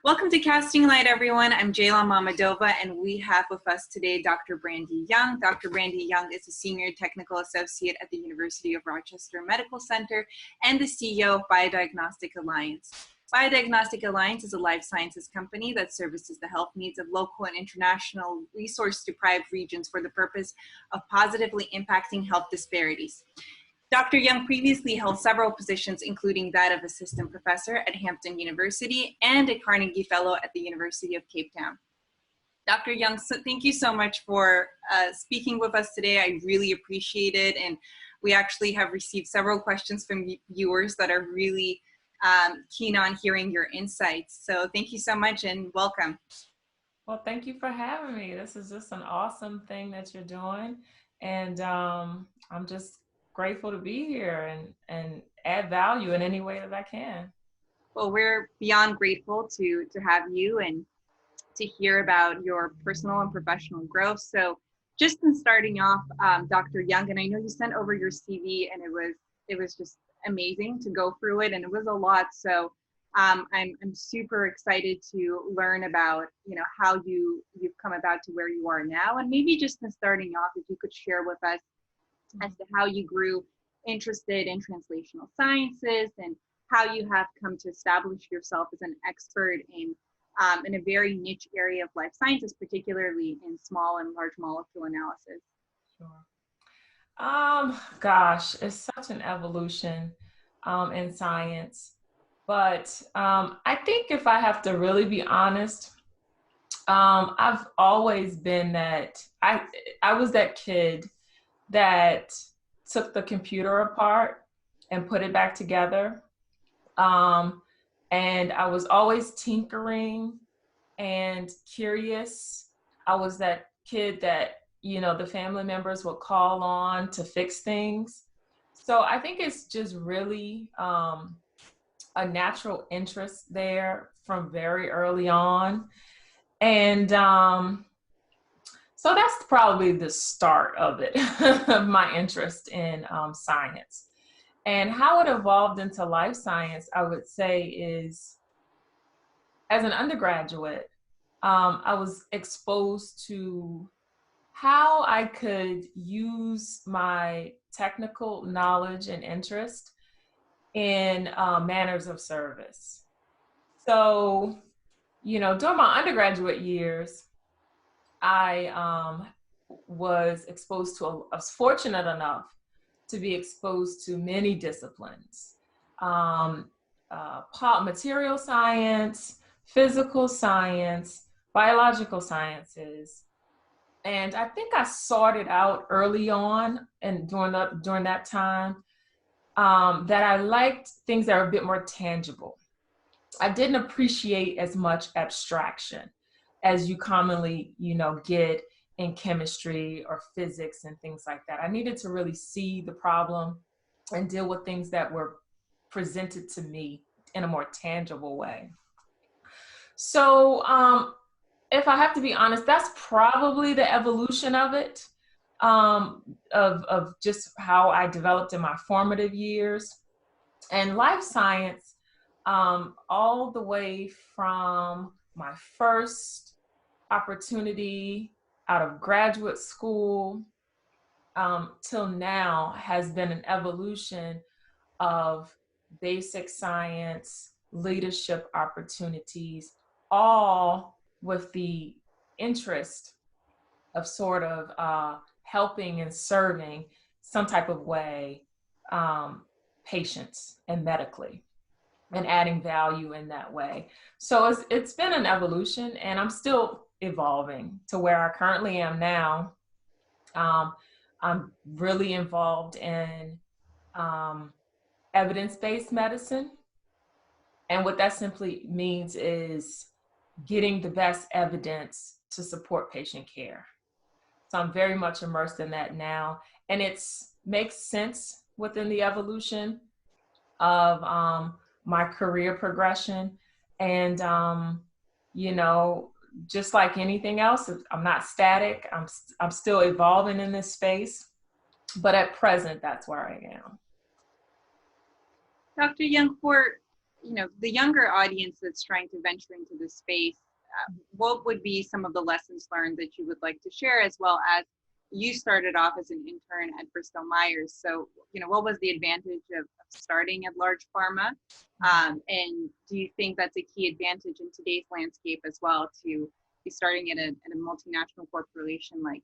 Welcome to Casting Light, everyone. I'm Jayla Mamadova, and we have with us today Dr. Brandy Young. Dr. Brandy Young is a Senior Technical Associate at the University of Rochester Medical Center and the CEO of BioDiagnostic Alliance. BioDiagnostic Alliance is a life sciences company that services the health needs of local and international resource-deprived regions for the purpose of positively impacting health disparities. Dr. Young previously held several positions, including that of Assistant Professor at Hampton University and a Carnegie Fellow at the University of Cape Town. Dr. Young, thank you so much for speaking with us today. I really appreciate it. And we actually have received several questions from viewers that are really keen on hearing your insights. So thank you so much and welcome. Well, thank you for having me. This is just an awesome thing that you're doing. And I'm just grateful to be here and add value in any way that I can. Well, we're beyond grateful to have you and to hear about your personal and professional growth. So just in starting off, Dr. Young, and I know you sent over your CV and it was just amazing to go through it, and it was a lot. So I'm super excited to learn about, how you've come about to where you are now. And maybe just in starting off, if you could share with us as to how you grew interested in translational sciences and how you have come to establish yourself as an expert in a very niche area of life sciences, particularly in small and large molecule analysis. Sure. Gosh, it's such an evolution in science. But I think if I have to really be honest, I've always been that I was that kid that took the computer apart and put it back together. And I was always tinkering and curious. I was that kid that, the family members would call on to fix things. So I think it's just really a natural interest there from very early on. And so that's probably the start of it, of my interest in science. And how it evolved into life science, I would say, is as an undergraduate, I was exposed to how I could use my technical knowledge and interest in manners of service. So, during my undergraduate years, I was fortunate enough to be exposed to many disciplines, material science, physical science, biological sciences. And I think I sorted out early on and during that time that I liked things that are a bit more tangible. I didn't appreciate as much abstraction as you commonly, get in chemistry or physics and things like that. I needed to really see the problem and deal with things that were presented to me in a more tangible way. So if I have to be honest, that's probably the evolution of it, of just how I developed in my formative years. And life science, all the way from my first opportunity out of graduate school till now has been an evolution of basic science, leadership opportunities, all with the interest of sort of helping and serving some type of way patients and medically, and adding value in that way. So it's been an evolution, and I'm still evolving to where I currently am now. I'm really involved in evidence-based medicine. And what that simply means is getting the best evidence to support patient care. So I'm very much immersed in that now. And it makes sense within the evolution of my career progression. And, just like anything else, I'm not static. I'm still evolving in this space. But at present, that's where I am. Dr. Young, for the younger audience that's trying to venture into this space, what would be some of the lessons learned that you would like to share, as well as you started off as an intern at Bristol Myers. So, what was the advantage of starting at large pharma? And do you think that's a key advantage in today's landscape as well, to be starting at a multinational corporation like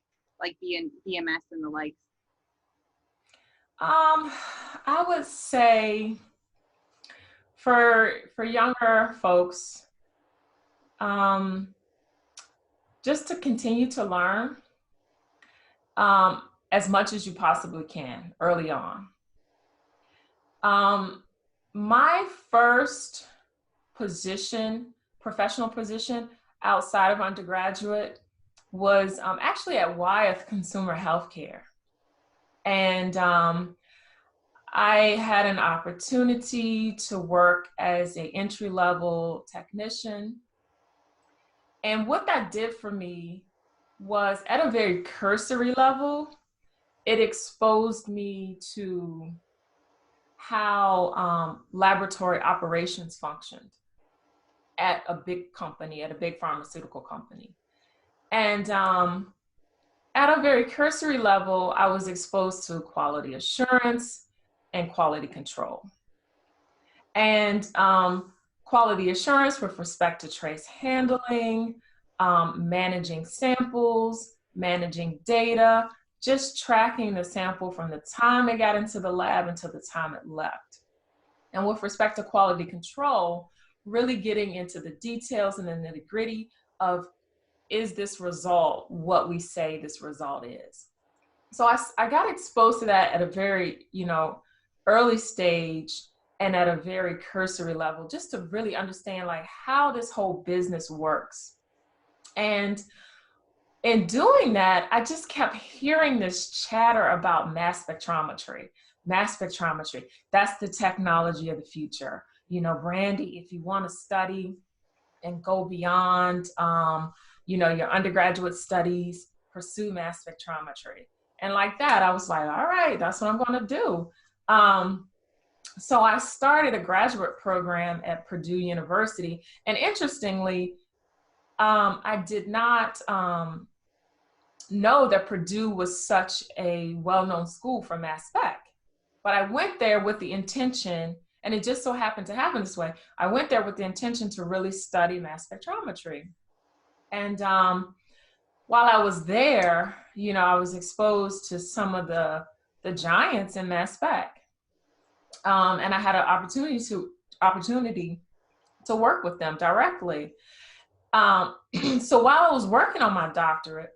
BMS and the likes? I would say for younger folks, just to continue to learn as much as you possibly can early on. My first professional position outside of undergraduate was actually at Wyeth Consumer Healthcare. And I had an opportunity to work as an entry-level technician. And what that did for me was, at a very cursory level, it exposed me to how laboratory operations functioned at a big company, at a big pharmaceutical company. And at a very cursory level, I was exposed to quality assurance and quality control. And quality assurance with respect to trace handling, managing samples, managing data, just tracking the sample from the time it got into the lab until the time it left. And with respect to quality control, really getting into the details and the nitty-gritty of, is this result what we say this result is? So I got exposed to that at a very, early stage and at a very cursory level, just to really understand like how this whole business works. And in doing that, I just kept hearing this chatter about mass spectrometry. Mass spectrometry, that's the technology of the future. Brandy, if you want to study and go beyond, your undergraduate studies, pursue mass spectrometry. And like that, I was like, all right, that's what I'm going to do. So I started a graduate program at Purdue University. And interestingly, I did not know that Purdue was such a well-known school for mass spec. But I went there with the intention, and it just so happened to happen this way, I went there with the intention to really study mass spectrometry. And while I was there, I was exposed to some of the giants in mass spec. And I had an opportunity to work with them directly. So while I was working on my doctorate,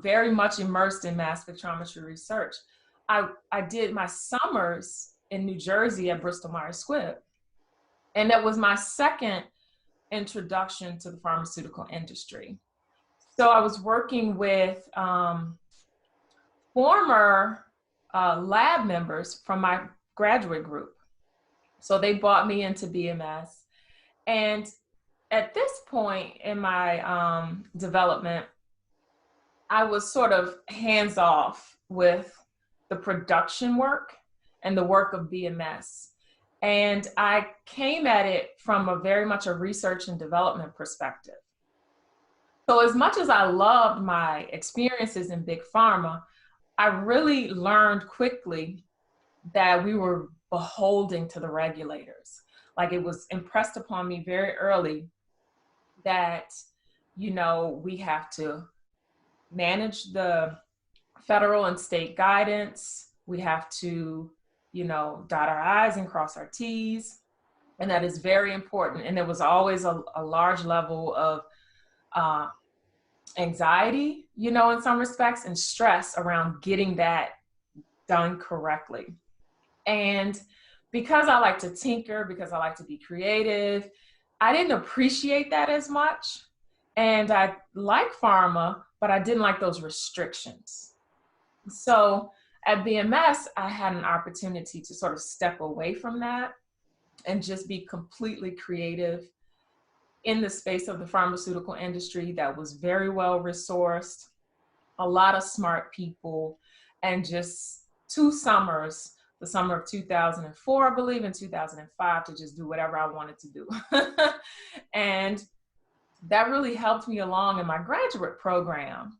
very much immersed in mass spectrometry research, I did my summers in New Jersey at Bristol Myers Squibb. And that was my second introduction to the pharmaceutical industry. So I was working with former lab members from my graduate group. So they brought me into BMS. And at this point in my development, I was sort of hands off with the production work and the work of BMS. And I came at it from a very much a research and development perspective. So as much as I loved my experiences in big pharma, I really learned quickly that we were beholden to the regulators. Like, it was impressed upon me very early that, we have to manage the federal and state guidance. We have to, dot our I's and cross our T's. And that is very important. And there was always a large level of anxiety, in some respects, and stress around getting that done correctly. And because I like to tinker, because I like to be creative, I didn't appreciate that as much. And I like pharma, but I didn't like those restrictions. So at BMS, I had an opportunity to sort of step away from that and just be completely creative in the space of the pharmaceutical industry that was very well resourced, a lot of smart people, and just 2 summers the summer of 2004, I believe, in 2005, to just do whatever I wanted to do. And that really helped me along in my graduate program.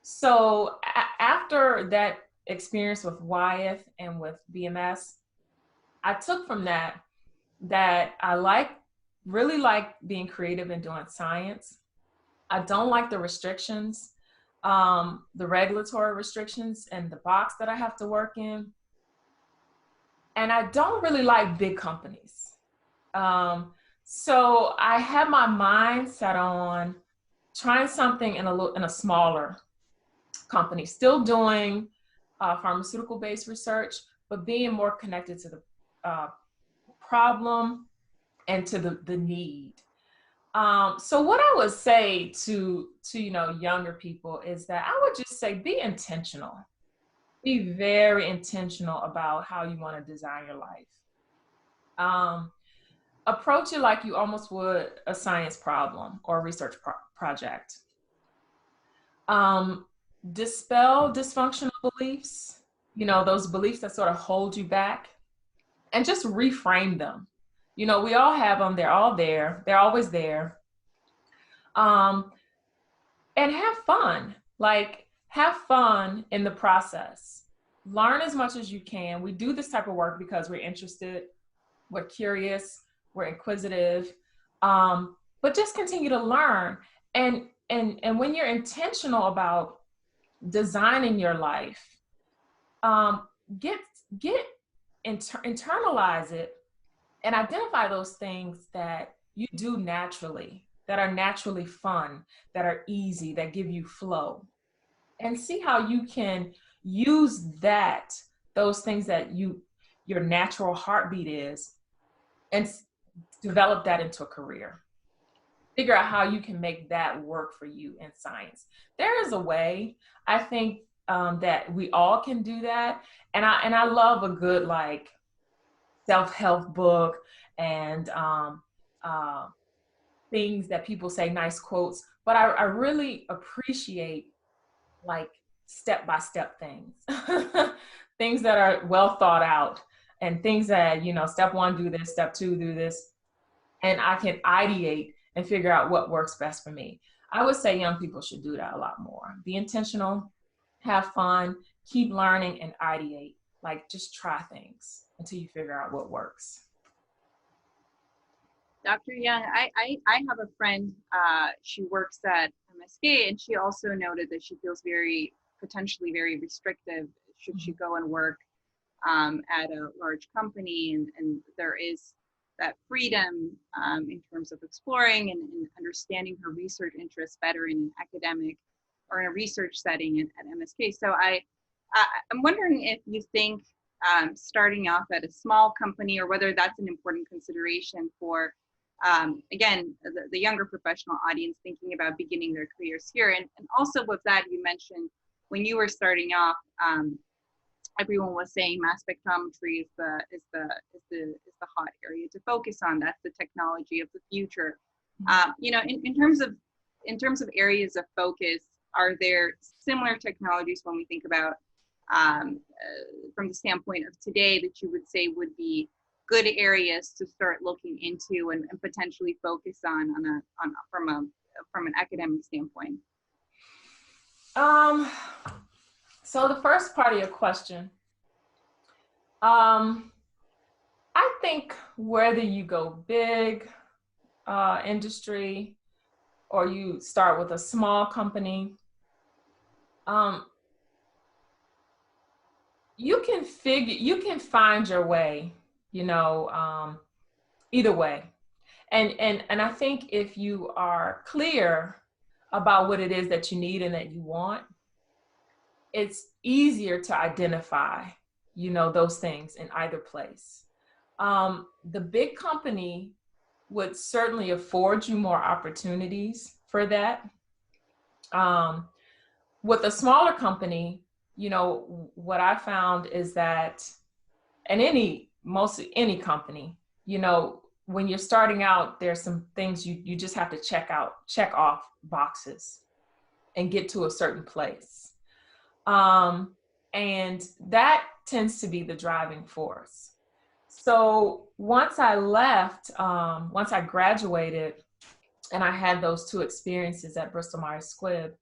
So after that experience with Wyeth and with BMS, I took from that I really like being creative and doing science. I don't like the restrictions, the regulatory restrictions and the box that I have to work in. And I don't really like big companies. So I had my mind set on trying something in a smaller company, still doing pharmaceutical-based research, but being more connected to the problem and to the need. So what I would say to younger people is that I would just say be intentional. Be very intentional about how you want to design your life. Approach it like you almost would a science problem or a research project. Dispel dysfunctional beliefs, those beliefs that sort of hold you back, and just reframe them. We all have them. They're all there. They're always there. And have fun. Have fun in the process. Learn as much as you can. We do this type of work because we're interested, we're curious, we're inquisitive, but just continue to learn. And when you're intentional about designing your life, internalize it and identify those things that you do naturally, that are naturally fun, that are easy, that give you flow, and see how you can use those things that your natural heartbeat is, and develop that into a career. Figure out how you can make that work for you in science. There is a way. I think that we all can do that. And I love a good self-help book and things that people say, nice quotes. But I really appreciate step-by-step things, things that are well thought out, and things that, step one, do this, step two, do this. And I can ideate and figure out what works best for me. I would say young people should do that a lot more. Be intentional, have fun, keep learning, and ideate. Just try things until you figure out what works. Dr. Young, I have a friend, she works at MSK, and she also noted that she feels potentially very restrictive should she go and work at a large company, and there is that freedom in terms of exploring and understanding her research interests better in an academic or in a research setting at MSK. So I'm wondering if you think starting off at a small company, or whether that's an important consideration for, again, the younger professional audience thinking about beginning their careers here. And also with that, you mentioned when you were starting off, everyone was saying mass spectrometry is the hot area to focus on. That's the technology of the future. In terms of areas of focus, are there similar technologies when we think about from the standpoint of today that you would say would be good areas to start looking into and potentially focus on from an academic standpoint? So the first part of your question, I think whether you go big industry or you start with a small company, you can find your way, either way. And I think if you are clear about what it is that you need and that you want, it's easier to identify, those things in either place. The big company would certainly afford you more opportunities for that. With a smaller company, what I found is that, and mostly any company, when you're starting out, there's some things you just have to check off boxes and get to a certain place. And that tends to be the driving force. So once I left, once I graduated and I had those two experiences at Bristol Myers Squibb,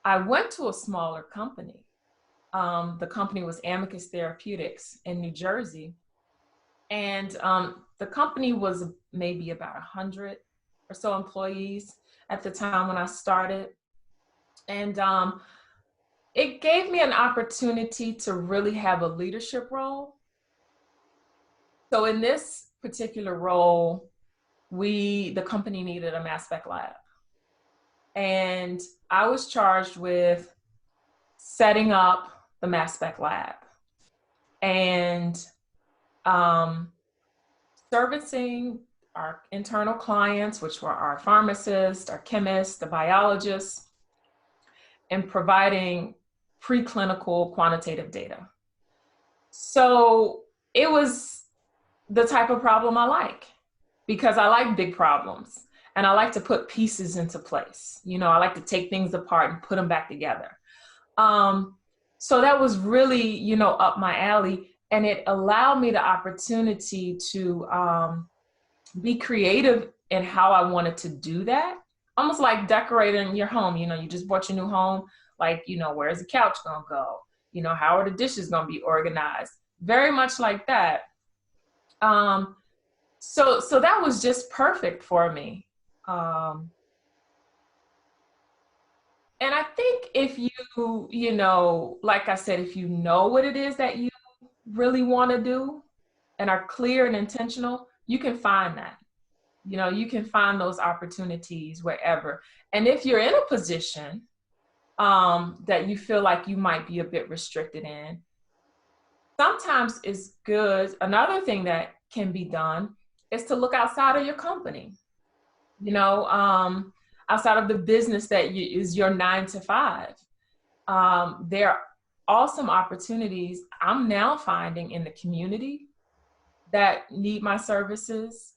I went to a smaller company. The company was Amicus Therapeutics in New Jersey. And the company was maybe about 100 or so employees at the time when I started. And it gave me an opportunity to really have a leadership role. So in this particular role, the company needed a mass spec lab. And I was charged with setting up the mass spec lab and servicing our internal clients, which were our pharmacists, our chemists, the biologists, and providing preclinical quantitative data. So it was the type of problem I like, because I like big problems and I like to put pieces into place. You know, I like to take things apart and put them back together. So that was really, you know, up my alley, and it allowed me the opportunity to be creative in how I wanted to do that. Almost like decorating your home. You know, you just bought your new home. Like, you know, where's the couch gonna go? You know, how are the dishes gonna be organized? Very much like that. So that was just perfect for me. And I think if you know, like I said, if you know what it is that you really want to do and are clear and intentional, you can find that. You know, you can find those opportunities wherever. And if you're in a position that you feel like you might be a bit restricted in, sometimes it's good. Another thing that can be done is to look outside of your company, you know, outside of the business that is your 9 to 5. There are awesome opportunities I'm now finding in the community that need my services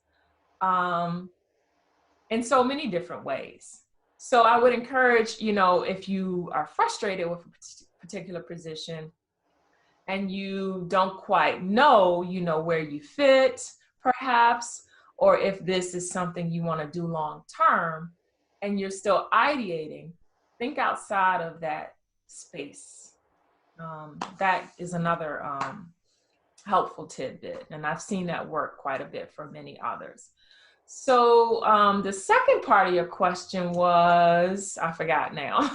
in so many different ways. So I would encourage, you know, if you are frustrated with a particular position and you don't quite know, you know, where you fit perhaps, or if this is something you want to do long term and you're still ideating, think outside of that space. That is another helpful tidbit, and I've seen that work quite a bit for many others. So the second part of your question was, I forgot now.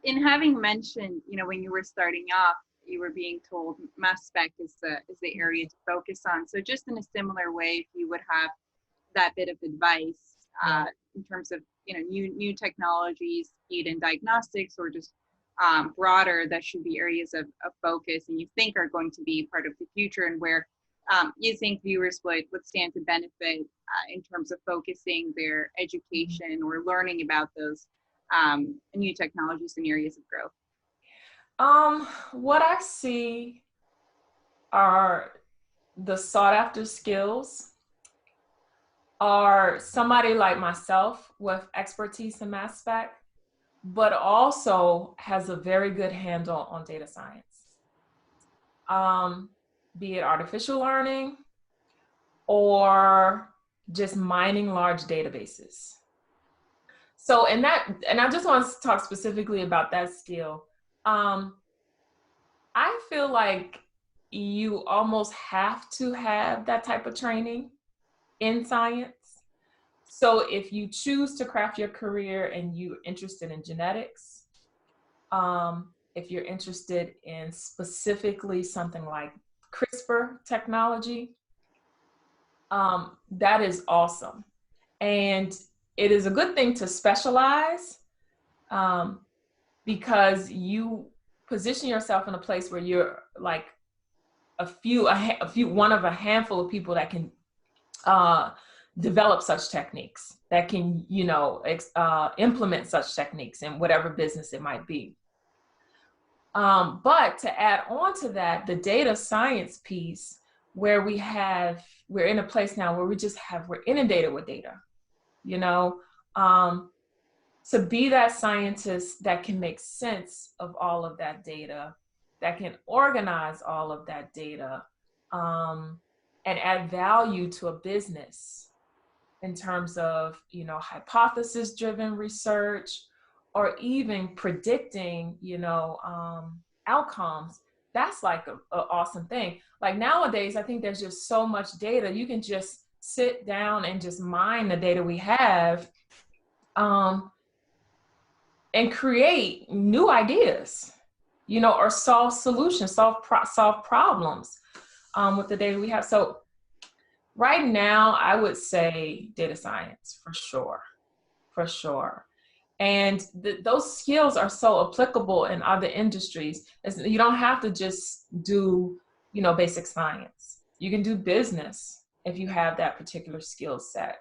In having mentioned, you know, when you were starting off, you were being told mass spec is the area to focus on. So just in a similar way, if you would have that bit of advice in terms of, you know, new technologies, be it in diagnostics or just broader, that should be areas of focus and you think are going to be part of the future, and where you think viewers would stand to benefit in terms of focusing their education or learning about those new technologies and areas of growth? What I see are the sought after skills are somebody like myself with expertise in mass spec, but also has a very good handle on data science. Be it artificial learning or just mining large databases. So, and I just want to talk specifically about that skill. I feel like you almost have to have that type of training in science. So if you choose to craft your career and you're interested in genetics, if you're interested in specifically something like CRISPR technology, that is awesome. And it is a good thing to specialize because you position yourself in a place where you're like one of a handful of people that can develop such techniques, that can, you know, implement such techniques in whatever business it might be. But to add on to that, the data science piece, where we're in a place now where we're inundated with data, you know, to be that scientist that can make sense of all of that data, that can organize all of that data, and add value to a business in terms of, hypothesis-driven research, or even predicting, outcomes. That's like a awesome thing. Like nowadays, I think there's just so much data. You can just sit down and just mine the data we have, and create new ideas, or solve solutions, solve problems with the data we have. So right now, I would say data science for sure. And those skills are so applicable in other industries. You don't have to just do, basic science. You can do business if you have that particular skill set.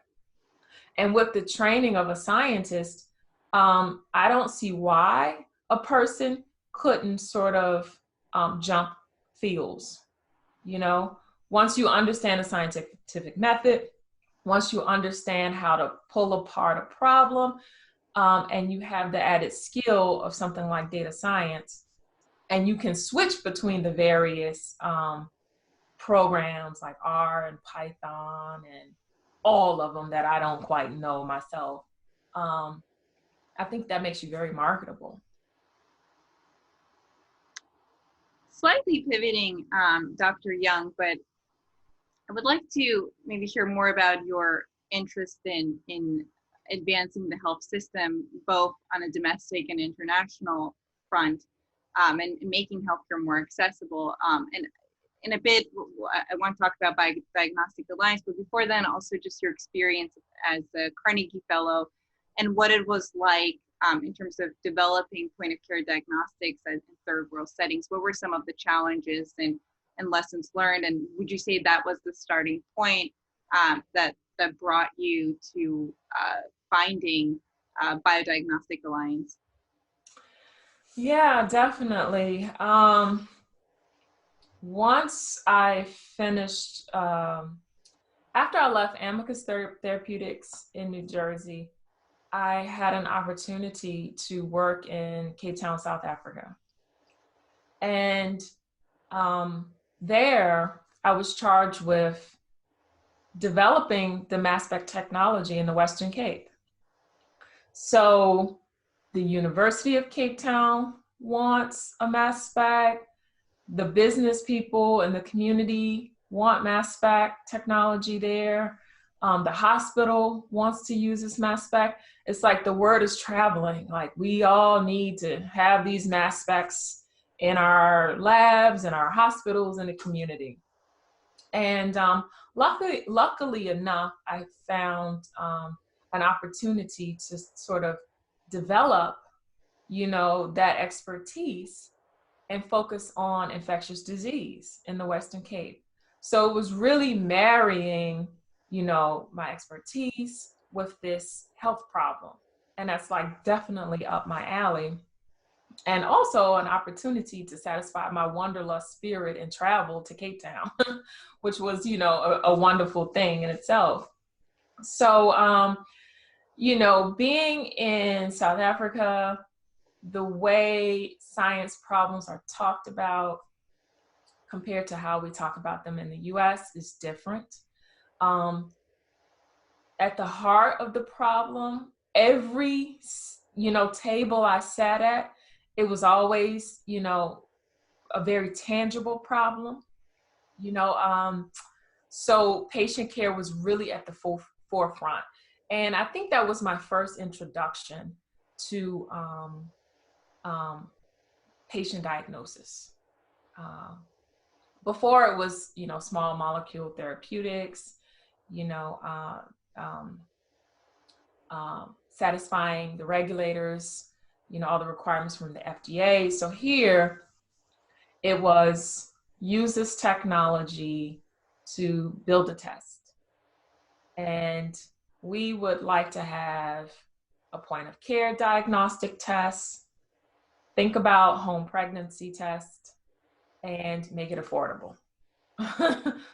And with the training of a scientist, I don't see why a person couldn't sort of jump fields. Once you understand the scientific method, once you understand how to pull apart a problem, and you have the added skill of something like data science, and you can switch between the various programs like R and Python and all of them that I don't quite know myself, I think that makes you very marketable. Slightly pivoting, Dr. Young, but I would like to maybe hear more about your interest in advancing the health system, both on a domestic and international front, and making healthcare more accessible. And in a bit, I want to talk about BioDiagnostic Alliance, but before then, also just your experience as a Carnegie Fellow and what it was like in terms of developing point-of-care diagnostics in third world settings. What were some of the challenges and lessons learned? And would you say that was the starting point that brought you to finding BioDiagnostic Alliance? Yeah, definitely. Once I finished, after I left Amicus Therapeutics in New Jersey, I had an opportunity to work in Cape Town, South Africa. And there, I was charged with developing the mass spec technology in the Western Cape. So the University of Cape Town wants a mass spec. The business people in the community want mass spec technology there. The hospital wants to use this mass spec. It's like the word is traveling. Like we all need to have these mass specs in our labs, in our hospitals, in the community. And luckily enough, I found an opportunity to sort of develop, that expertise and focus on infectious disease in the Western Cape. So it was really marrying, my expertise with this health problem. And that's like definitely up my alley. And also an opportunity to satisfy my wanderlust spirit and travel to Cape Town, which was, a wonderful thing in itself. So, being in South Africa, the way science problems are talked about compared to how we talk about them in the US is different. At the heart of the problem, every, table I sat at, it was always, a very tangible problem, so patient care was really at the forefront. And I think that was my first introduction to patient diagnosis. Before it was, small molecule therapeutics, satisfying the regulators, all the requirements from the FDA. So here it was use this technology to build a test. And we would like to have a point of care diagnostic test, think about home pregnancy test, and make it affordable.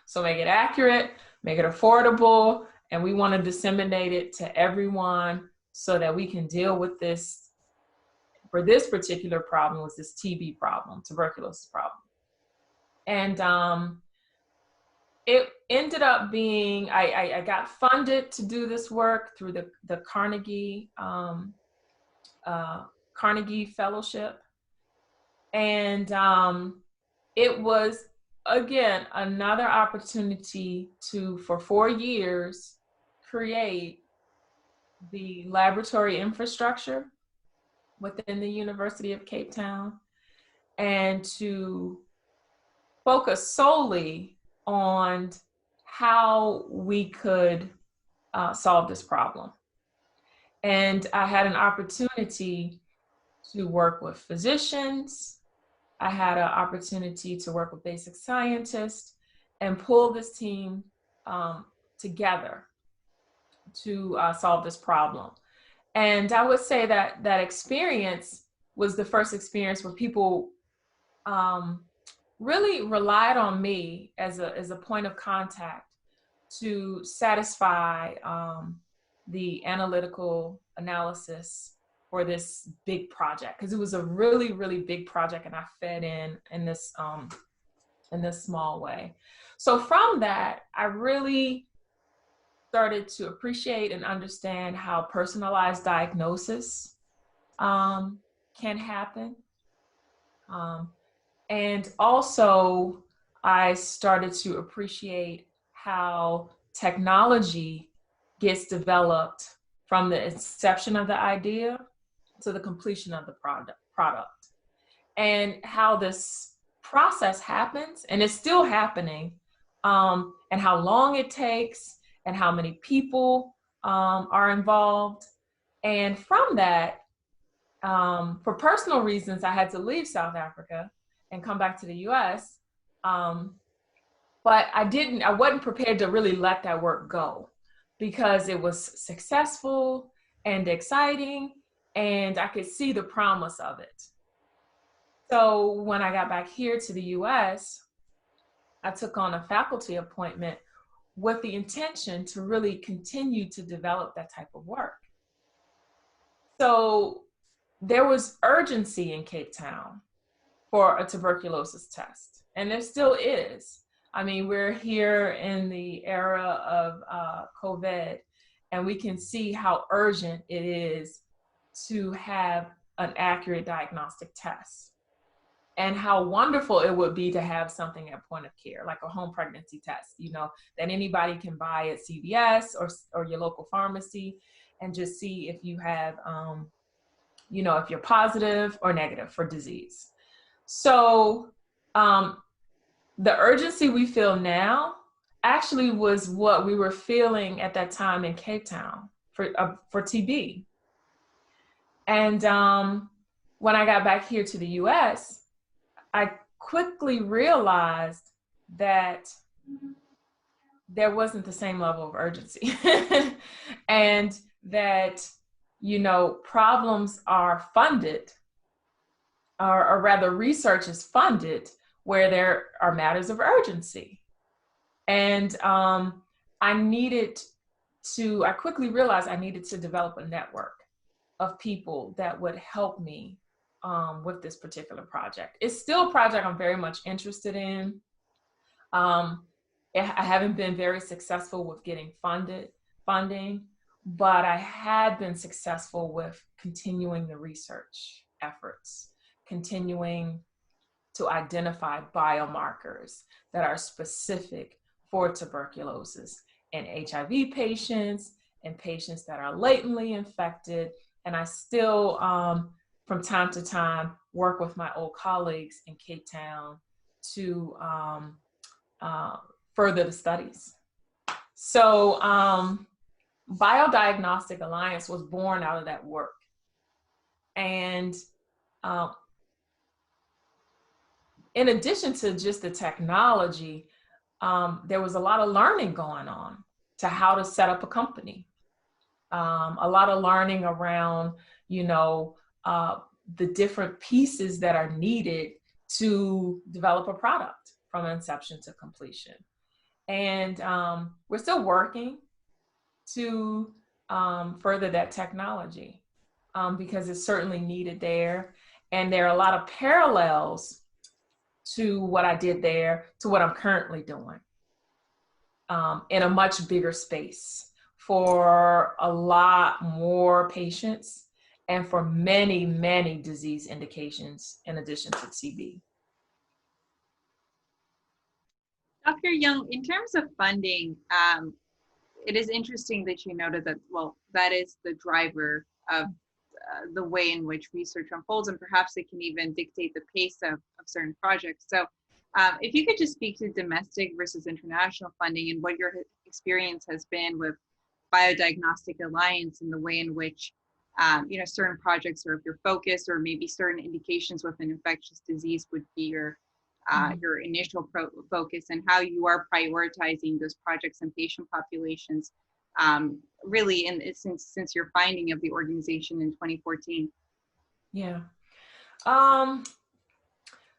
So make it accurate, make it affordable, and we want to disseminate it to everyone so that we can deal with this. For this particular problem was this TB problem, tuberculosis problem. And it ended up being, I got funded to do this work through the Carnegie Fellowship. And it was, again, another opportunity to, for 4 years, create the laboratory infrastructure within the University of Cape Town, and to focus solely on how we could solve this problem. And I had an opportunity to work with physicians. I had an opportunity to work with basic scientists and pull this team together to solve this problem. And I would say that that experience was the first experience where people really relied on me as a point of contact to satisfy the analytical analysis for this big project, because it was a really, really big project, and I fed in this small way. So from that, I really started to appreciate and understand how personalized diagnosis can happen. And also, I started to appreciate how technology gets developed from the inception of the idea to the completion of the product, and how this process happens, and it's still happening, and how long it takes, and how many people are involved. And from that, for personal reasons, I had to leave South Africa and come back to the US. But I wasn't prepared to really let that work go, because it was successful and exciting, and I could see the promise of it. So when I got back here to the US, I took on a faculty appointment with the intention to really continue to develop that type of work. So there was urgency in Cape Town for a tuberculosis test, and there still is. I mean, we're here in the era of COVID, and we can see how urgent it is to have an accurate diagnostic test, and how wonderful it would be to have something at point of care, like a home pregnancy test, that anybody can buy at CVS or your local pharmacy, and just see if you have, if you're positive or negative for disease. So the urgency we feel now actually was what we were feeling at that time in Cape Town for TB. And when I got back here to the US, I quickly realized that there wasn't the same level of urgency and that, problems are funded, or rather research is funded where there are matters of urgency. And I quickly realized I needed to develop a network of people that would help me with this particular project. It's still a project I'm very much interested in. I haven't been very successful with getting funding, but I had been successful with continuing the research efforts, continuing to identify biomarkers that are specific for tuberculosis in HIV patients and patients that are latently infected. And I still, from time to time, work with my old colleagues in Cape Town to further the studies. So BioDiagnostic Alliance was born out of that work. And in addition to just the technology, there was a lot of learning going on to how to set up a company. A lot of learning around, the different pieces that are needed to develop a product from inception to completion. And we're still working to further that technology, because it's certainly needed there. And there are a lot of parallels to what I did there to what I'm currently doing, in a much bigger space for a lot more patients and for many, many disease indications in addition to TB. Dr. Young, in terms of funding, it is interesting that you noted that, well, that is the driver of the way in which research unfolds, and perhaps it can even dictate the pace of certain projects. So if you could just speak to domestic versus international funding and what your experience has been with BioDiagnostic Alliance and the way in which certain projects are of your focus, or maybe certain indications within infectious disease would be your initial focus, and how you are prioritizing those projects and patient populations, really, since your finding of the organization in 2014. Yeah.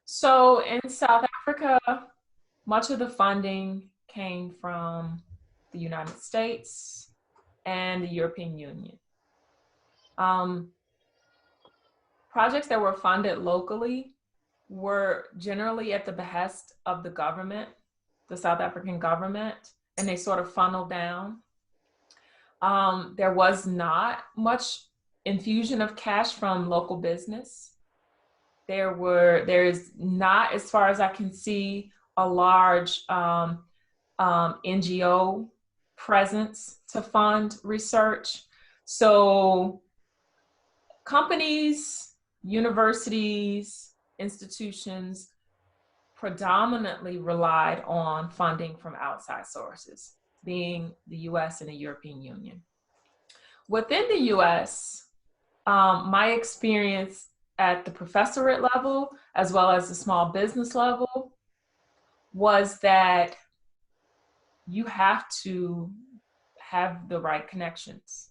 So in South Africa, much of the funding came from the United States and the European Union. Projects that were funded locally were generally at the behest of the government, the South African government, and they sort of funneled down. There was not much infusion of cash from local business. There is not, as far as I can see, a large NGO presence to fund research. So companies, universities, institutions predominantly relied on funding from outside sources, being the US and the European Union. Within the US, my experience at the professorate level, as well as the small business level, was that you have to have the right connections.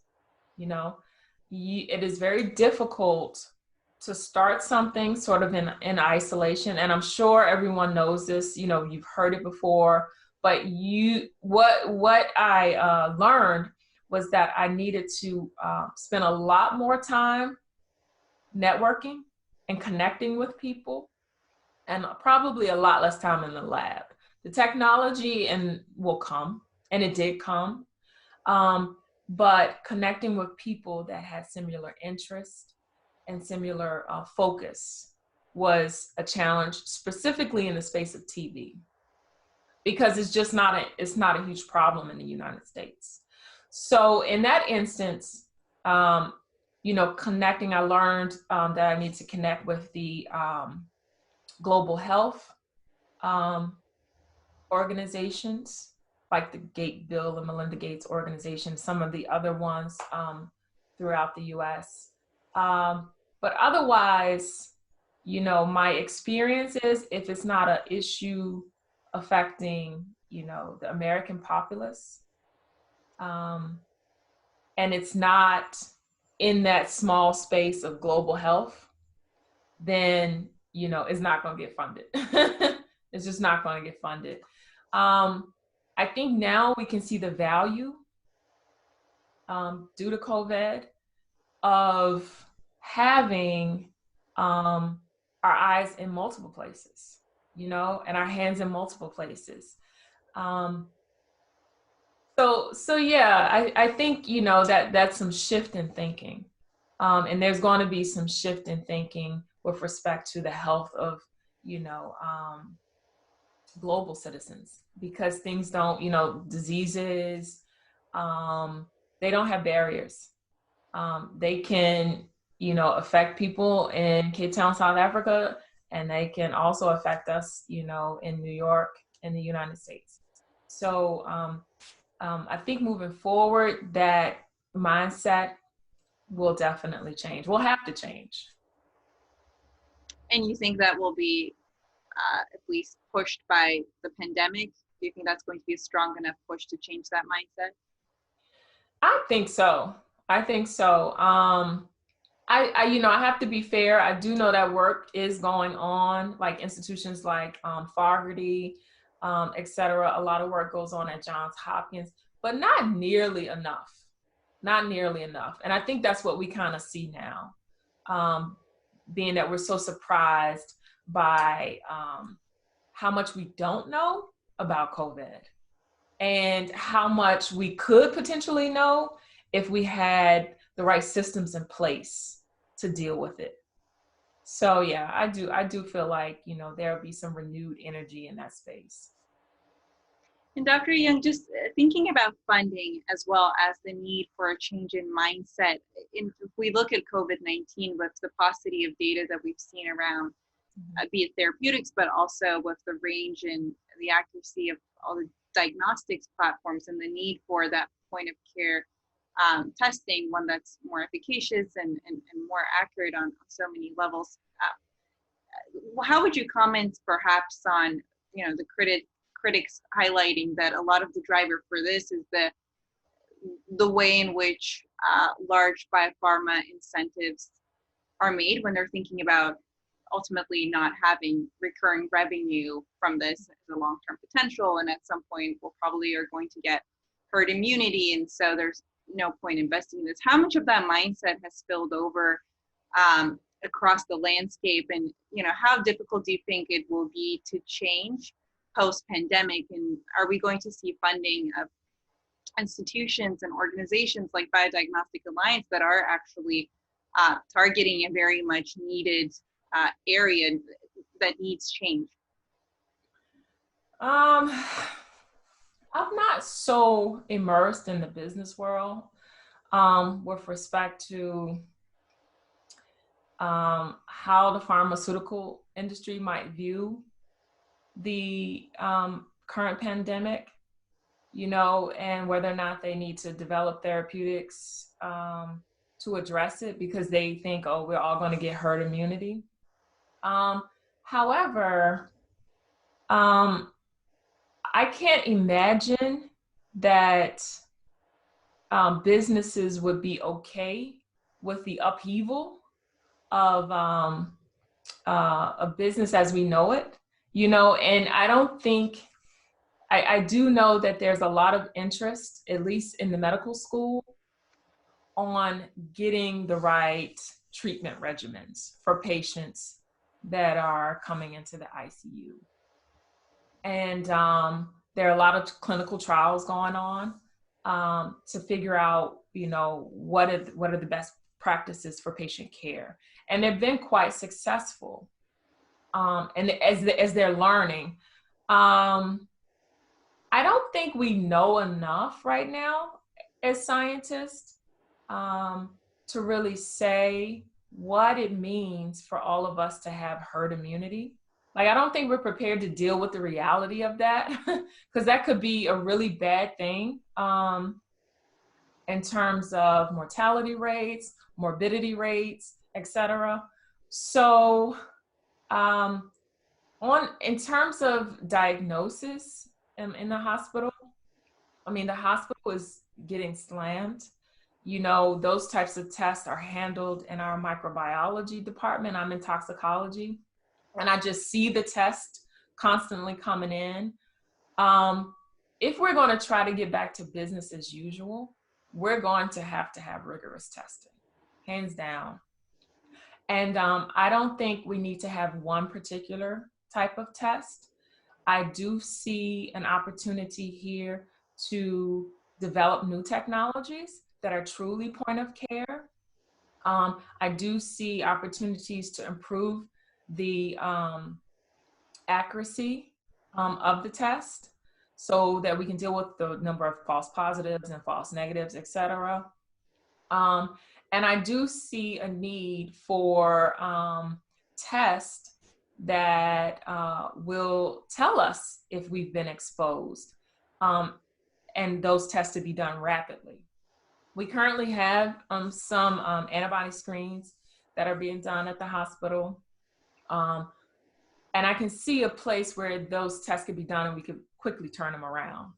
It is very difficult to start something sort of in isolation. And I'm sure everyone knows this, you've heard it before, but what I learned was that I needed to spend a lot more time networking and connecting with people, and probably a lot less time in the lab. The technology will come, and it did come, but connecting with people that had similar interests and similar focus was a challenge, specifically in the space of TB, because it's not a huge problem in the United States. So in that instance, connecting, I learned that I need to connect with the global health organizations, like the Bill and Melinda Gates organization, some of the other ones throughout the US. But otherwise, my experience is, if it's not an issue affecting, the American populace, and it's not in that small space of global health, then, it's not going to get funded. It's just not going to get funded. I think now we can see the value, due to COVID, of having our eyes in multiple places, and our hands in multiple places. So yeah, I think, that's some shift in thinking. And there's going to be some shift in thinking with respect to the health of, global citizens, because things don't, diseases, they don't have barriers. They can, affect people in Cape Town, South Africa, and they can also affect us, in New York, in the United States. So I think moving forward, that mindset will definitely change. We'll have to change. And you think that will be at least pushed by the pandemic? Do you think that's going to be a strong enough push to change that mindset? I think so. I have to be fair. I do know that work is going on, like institutions like Fogarty, et cetera. A lot of work goes on at Johns Hopkins, but not nearly enough. not nearly enough. And I think that's what we kind of see now, being that we're so surprised by how much we don't know about COVID and how much we could potentially know if we had the right systems in place to deal with it. So yeah, I do feel like, there'll be some renewed energy in that space. And Dr. Young, just thinking about funding as well as the need for a change in mindset, if we look at COVID-19 with the paucity of data that we've seen around, be it therapeutics, but also with the range and the accuracy of all the diagnostics platforms and the need for that point of care testing, one that's more efficacious and more accurate on so many levels. How would you comment perhaps on, the critics highlighting that a lot of the driver for this is the way in which large biopharma incentives are made when they're thinking about ultimately not having recurring revenue from this as a long-term potential, and at some point we'll probably are going to get herd immunity, and so there's no point investing in this. How much of that mindset has spilled over across the landscape, and how difficult do you think it will be to change post-pandemic, and are we going to see funding of institutions and organizations like BioDiagnostic Alliance that are actually targeting a very much needed area that needs change? I'm not so immersed in the business world with respect to how the pharmaceutical industry might view the current pandemic, and whether or not they need to develop therapeutics to address it because they think, oh, we're all going to get herd immunity. However, I can't imagine that businesses would be okay with the upheaval of a business as we know it, and I don't think, I do know that there's a lot of interest, at least in the medical school, on getting the right treatment regimens for patients that are coming into the ICU. And there are a lot of clinical trials going on to figure out, what are the best practices for patient care. And they've been quite successful. And as they're learning, I don't think we know enough right now as scientists to really say what it means for all of us to have herd immunity. Like, I don't think we're prepared to deal with the reality of that because that could be a really bad thing in terms of mortality rates, morbidity rates, etc. So in terms of diagnosis in the hospital, the hospital is getting slammed. Those types of tests are handled in our microbiology department. I'm in toxicology, and I just see the test constantly coming in. If we're going to try to get back to business as usual, we're going to have rigorous testing, hands down. And I don't think we need to have one particular type of test. I do see an opportunity here to develop new technologies that are truly point of care. I do see opportunities to improve the accuracy of the test so that we can deal with the number of false positives and false negatives, etc. And I do see a need for tests that will tell us if we've been exposed, and those tests to be done rapidly. We currently have some antibody screens that are being done at the hospital. And I can see a place where those tests could be done and we could quickly turn them around.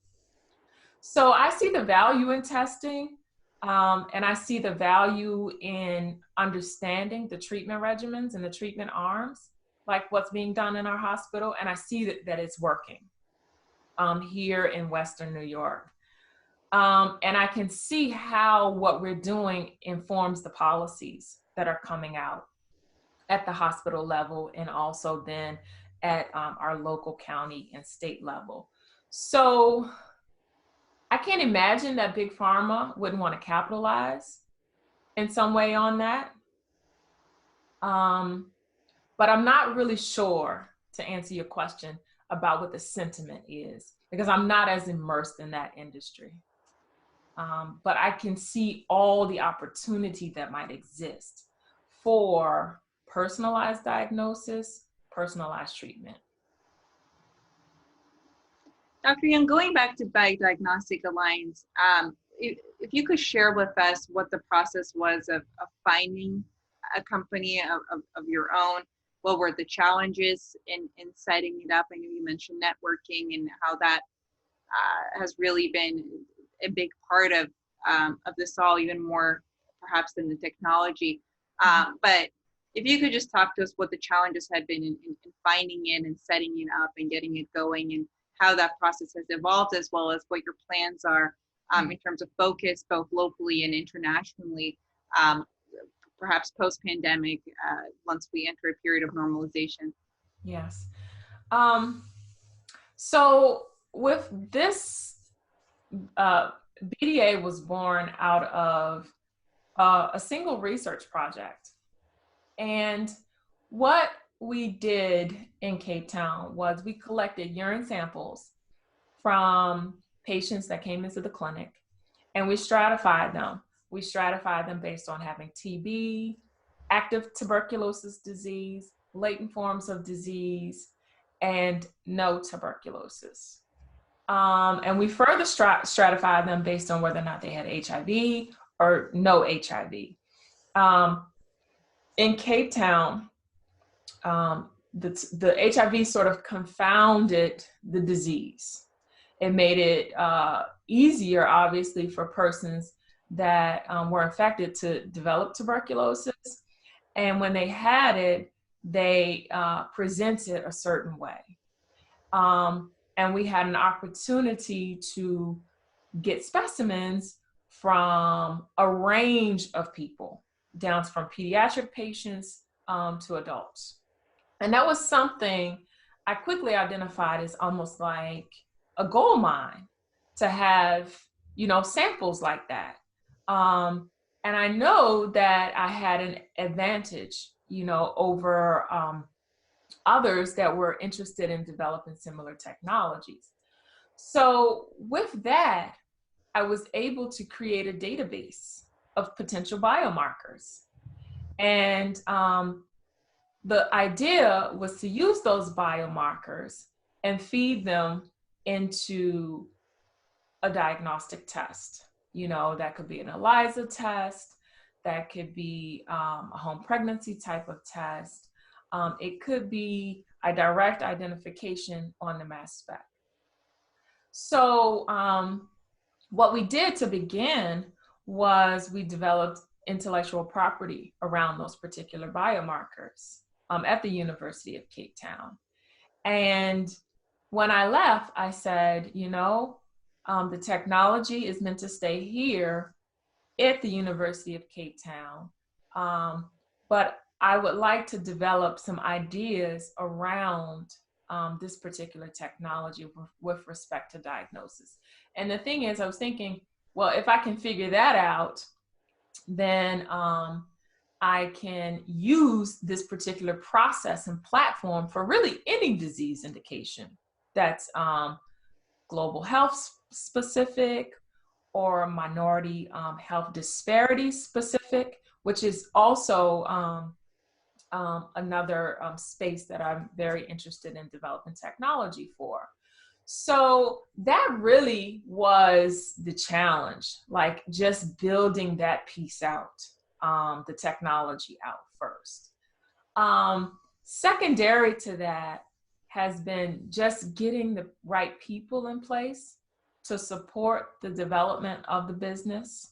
So I see the value in testing, and I see the value in understanding the treatment regimens and the treatment arms, like what's being done in our hospital. And I see that it's working here in Western New York. And I can see how what we're doing informs the policies that are coming out at the hospital level and also then at our local county and state level. So I can't imagine that Big Pharma wouldn't want to capitalize in some way on that. But I'm not really sure, to answer your question, about what the sentiment is, because I'm not as immersed in that industry. But I can see all the opportunity that might exist for personalized diagnosis, personalized treatment. Dr. Young, going back to BioDiagnostic Alliance, if you could share with us what the process was of finding a company of your own, what were the challenges in setting it up? I know you mentioned networking and how that has really been a big part of this all, even more perhaps than the technology. But if you could just talk to us what the challenges had been in finding it and setting it up and getting it going, and how that process has evolved, as well as what your plans are in terms of focus, both locally and internationally, perhaps post-pandemic, once we enter a period of normalization. Yes. So with this, BDA was born out of a single research project. And what we did in Cape Town was we collected urine samples from patients that came into the clinic, and we stratified them. We stratified them based on having TB, active tuberculosis disease, latent forms of disease, and no tuberculosis. And we further stratified them based on whether or not they had HIV or no HIV. In Cape Town, the HIV sort of confounded the disease. It made it easier, obviously, for persons that were infected to develop tuberculosis. And when they had it, they presented a certain way. And we had an opportunity to get specimens from a range of people, down from pediatric patients to adults. And that was something I quickly identified as almost like a gold mine to have, samples like that. And I know that I had an advantage, over others that were interested in developing similar technologies. So with that, I was able to create a database of potential biomarkers. And the idea was to use those biomarkers and feed them into a diagnostic test. That could be an ELISA test, that could be a home pregnancy type of test. It could be a direct identification on the mass spec. So what we did to begin was we developed intellectual property around those particular biomarkers at the University of Cape Town. And when I left, I said, the technology is meant to stay here at the University of Cape Town, but I would like to develop some ideas around this particular technology with respect to diagnosis. And the thing is, I was thinking, well, if I can figure that out, then I can use this particular process and platform for really any disease indication that's global health specific or minority health disparities specific, which is also another space that I'm very interested in developing technology for. So that really was the challenge, like just building that piece out, the technology out first. Secondary to that has been just getting the right people in place to support the development of the business.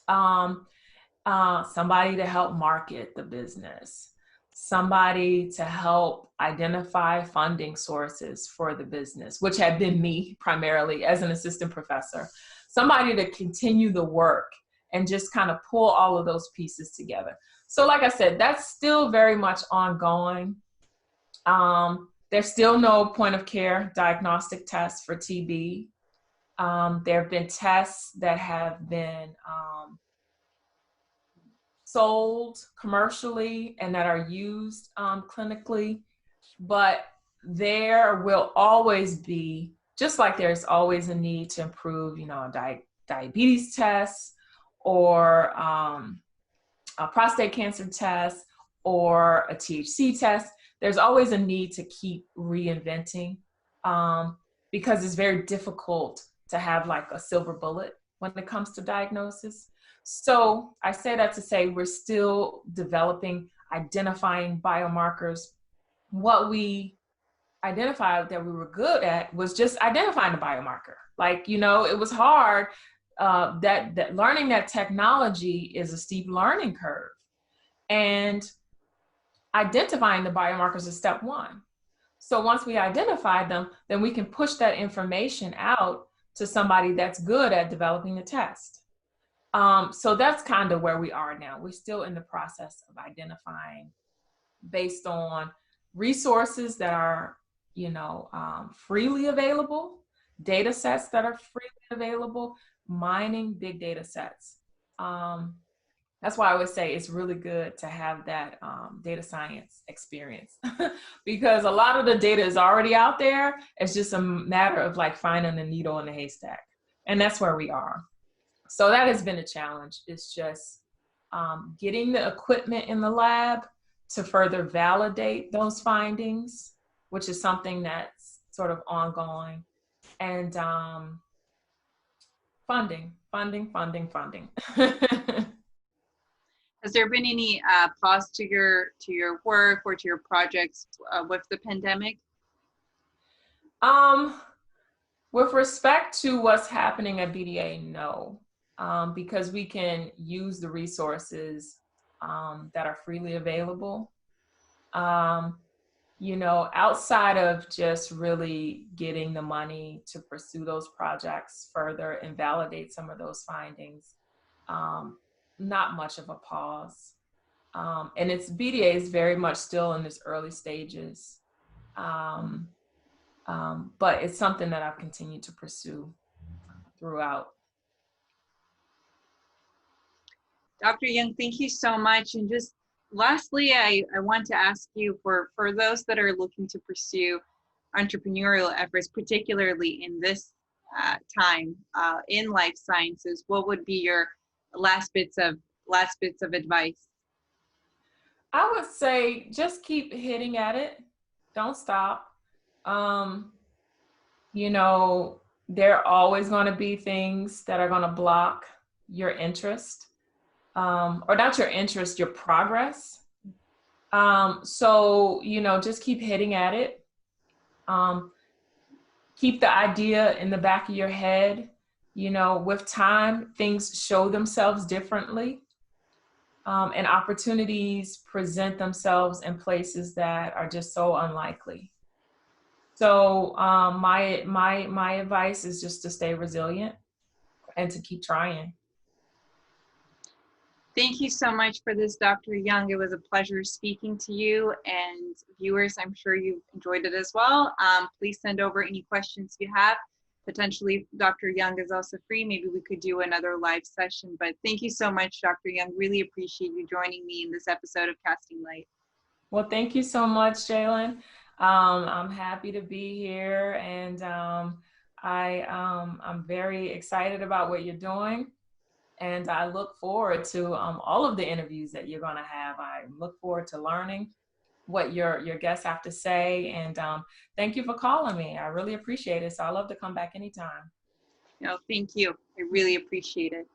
Somebody to help market the business, somebody to help identify funding sources for the business, which had been me primarily as an assistant professor. somebody to continue the work and just kind of pull all of those pieces together. So like I said, that's still very much ongoing. There's still no point of care diagnostic tests for TB. There have been tests that have been sold commercially and that are used clinically, but there will always be, just like there's always a need to improve, diabetes tests or a prostate cancer test or a THC test. There's always a need to keep reinventing because it's very difficult to have like a silver bullet when it comes to diagnosis. So I say that to say we're still developing, identifying biomarkers. What we identified that we were good at was just identifying the biomarker. Like, it was hard. That learning that technology is a steep learning curve. And identifying the biomarkers is step one. So once we identify them, then we can push that information out to somebody that's good at developing the test. So that's kind of where we are now. We're still in the process of identifying based on resources that are, freely available, data sets that are freely available, mining big data sets. That's why I would say it's really good to have that data science experience because a lot of the data is already out there. It's just a matter of like finding the needle in the haystack. And that's where we are. So that has been a challenge. It's just getting the equipment in the lab to further validate those findings, which is something that's sort of ongoing, and funding. Has there been any pause to your work or to your projects with the pandemic? With respect to what's happening at BDA, no, because we can use the resources that are freely available. Outside of just really getting the money to pursue those projects further and validate some of those findings, not much of a pause. And BDA is very much still in its early stages. But it's something that I've continued to pursue throughout. Dr. Young, thank you so much. And just lastly, I want to ask you for those that are looking to pursue entrepreneurial efforts, particularly in this time in life sciences, what would be your last bits of advice? I would say just keep hitting at it. Don't stop. There are always going to be things that are going to block your interest, or not your interest, your progress. So, just keep hitting at it. Keep the idea in the back of your head. With time, things show themselves differently. And opportunities present themselves in places that are just so unlikely. So my advice is just to stay resilient and to keep trying. Thank you so much for this, Dr. Young. It was a pleasure speaking to you, and viewers, I'm sure you enjoyed it as well. Please send over any questions you have. Potentially, Dr. Young is also free. Maybe we could do another live session, but thank you so much, Dr. Young. Really appreciate you joining me in this episode of Casting Light. Well, thank you so much, Jalen. I'm happy to be here, and I'm very excited about what you're doing, and I look forward to all of the interviews that you're going to have. I look forward to learning what your guests have to say, and thank you for calling me. I really appreciate it. So I love to come back anytime. No, thank you. I really appreciate it.